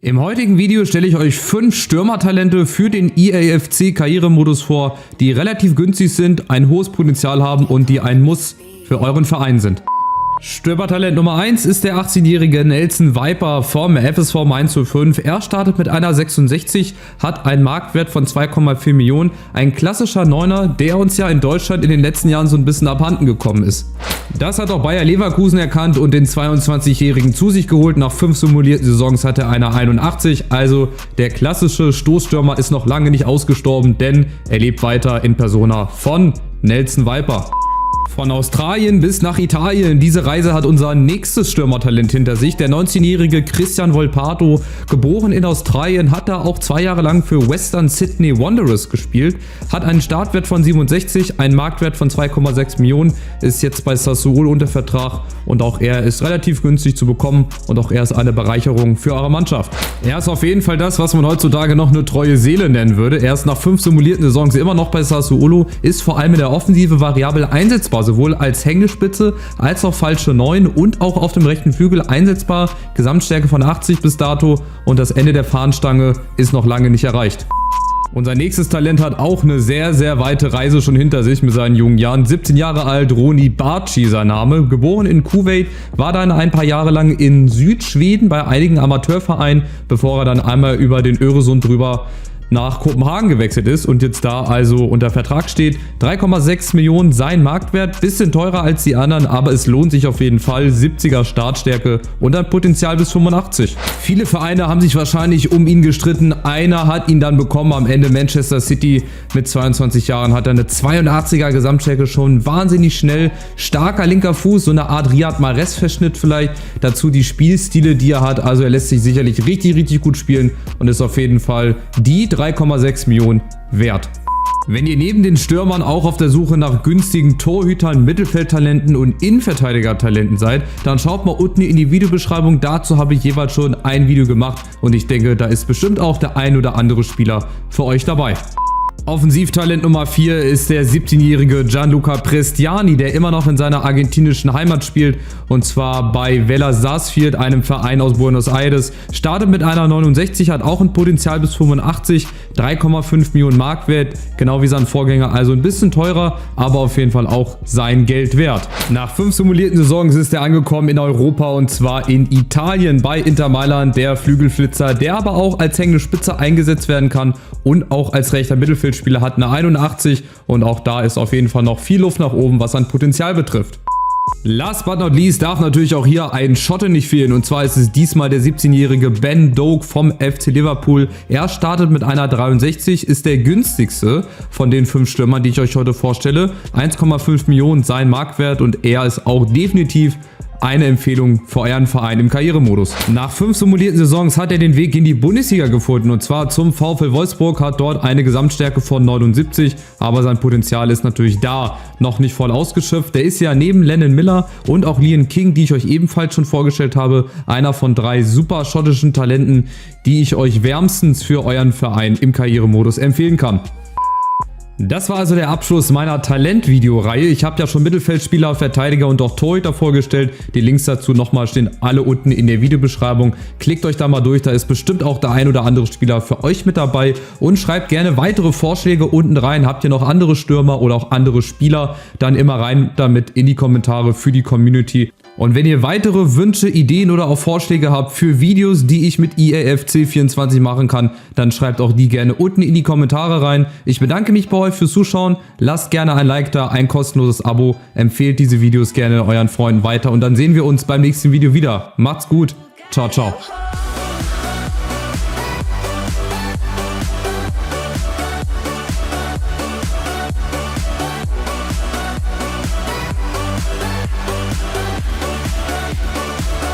Im heutigen Video stelle ich euch 5 Stürmertalente für den EAFC Karrieremodus vor, die relativ günstig sind, ein hohes Potenzial haben und die ein Muss für euren Verein sind. Stürmertalent Nummer 1 ist der 18-jährige Nelson Viper vom FSV Mainz 05. Er startet mit einer 66, hat einen Marktwert von 2,4 Millionen. Ein klassischer Neuner, der uns ja in Deutschland in den letzten Jahren so ein bisschen abhanden gekommen ist. Das hat auch Bayer Leverkusen erkannt und den 22-jährigen zu sich geholt. Nach 5 simulierten Saisons hat er eine 81. Also der klassische Stoßstürmer ist noch lange nicht ausgestorben, denn er lebt weiter in Persona von Nelson Viper. Von Australien bis nach Italien. Diese Reise hat unser nächstes Stürmertalent hinter sich. Der 19-jährige Cristian Volpato, geboren in Australien, hat da auch 2 Jahre lang für Western Sydney Wanderers gespielt. Hat einen Startwert von 67, einen Marktwert von 2,6 Millionen, ist jetzt bei Sassuolo unter Vertrag und auch er ist relativ günstig zu bekommen und auch er ist eine Bereicherung für eure Mannschaft. Er ist auf jeden Fall das, was man heutzutage noch eine treue Seele nennen würde. Er ist nach 5 simulierten Saisons immer noch bei Sassuolo, ist vor allem in der Offensive variabel einsetzbar, sowohl als Hängespitze als auch falsche 9 und auch auf dem rechten Flügel einsetzbar. Gesamtstärke von 80 bis dato und das Ende der Fahnenstange ist noch lange nicht erreicht. Unser nächstes Talent hat auch eine sehr, sehr weite Reise schon hinter sich mit seinen jungen Jahren. 17 Jahre alt, Roni Barci sein Name, geboren in Kuwait, war dann ein paar Jahre lang in Südschweden bei einigen Amateurvereinen, bevor er dann einmal über den Öresund drüber nach Kopenhagen gewechselt ist und jetzt da also unter Vertrag steht. 3,6 Millionen sein Marktwert, bisschen teurer als die anderen, aber es lohnt sich auf jeden Fall. 70er Startstärke und ein Potenzial bis 85. Viele Vereine haben sich wahrscheinlich um ihn gestritten. Einer hat ihn dann bekommen am Ende, Manchester City. Mit 22 Jahren hat er eine 82er Gesamtstärke, schon wahnsinnig schnell. Starker linker Fuß, so eine Art Riyad Mahrez Verschnitt vielleicht. Dazu die Spielstile, die er hat. Also er lässt sich sicherlich richtig gut spielen und ist auf jeden Fall die 3,6 Millionen wert. Wenn ihr neben den Stürmern auch auf der Suche nach günstigen Torhütern, Mittelfeldtalenten und Innenverteidigertalenten seid, dann schaut mal unten in die Videobeschreibung. Dazu habe ich jeweils schon ein Video gemacht und ich denke, da ist bestimmt auch der ein oder andere Spieler für euch dabei. Offensivtalent Nummer 4 ist der 17-jährige Gianluca Prestiani, der immer noch in seiner argentinischen Heimat spielt und zwar bei Vélez Sarsfield, einem Verein aus Buenos Aires. Startet mit einer 69, hat auch ein Potenzial bis 85, 3,5 Millionen Marktwert, genau wie sein Vorgänger, also ein bisschen teurer, aber auf jeden Fall auch sein Geld wert. Nach 5 simulierten Saisons ist er angekommen in Europa und zwar in Italien bei Inter Mailand, der Flügelflitzer, der aber auch als hängende Spitze eingesetzt werden kann und auch als rechter Mittelfeldspieler, hat eine 81 und auch da ist auf jeden Fall noch viel Luft nach oben, was sein Potenzial betrifft. Last but not least darf natürlich auch hier ein Schotte nicht fehlen und zwar ist es diesmal der 17-jährige Ben Doak vom FC Liverpool. Er startet mit einer 63, ist der günstigste von den 5 Stürmern, die ich euch heute vorstelle. 1,5 Millionen sein Marktwert und er ist auch definitiv eine Empfehlung für euren Verein im Karrieremodus. Nach 5 simulierten Saisons hat er den Weg in die Bundesliga gefunden und zwar zum VfL Wolfsburg, hat dort eine Gesamtstärke von 79, aber sein Potenzial ist natürlich da noch nicht voll ausgeschöpft. Der ist ja neben Lennon Miller und auch Liam King, die ich euch ebenfalls schon vorgestellt habe, einer von 3 super schottischen Talenten, die ich euch wärmstens für euren Verein im Karrieremodus empfehlen kann. Das war also der Abschluss meiner Talent-Videoreihe. Ich habe ja schon Mittelfeldspieler, Verteidiger und auch Torhüter vorgestellt. Die Links dazu nochmal stehen alle unten in der Videobeschreibung. Klickt euch da mal durch, da ist bestimmt auch der ein oder andere Spieler für euch mit dabei. Und schreibt gerne weitere Vorschläge unten rein. Habt ihr noch andere Stürmer oder auch andere Spieler, dann immer rein damit in die Kommentare für die Community. Und wenn ihr weitere Wünsche, Ideen oder auch Vorschläge habt für Videos, die ich mit EAFC 24 machen kann, dann schreibt auch die gerne unten in die Kommentare rein. Ich bedanke mich bei euch fürs Zuschauen. Lasst gerne ein Like da, ein kostenloses Abo. Empfehlt diese Videos gerne euren Freunden weiter und dann sehen wir uns beim nächsten Video wieder. Macht's gut. Ciao, ciao.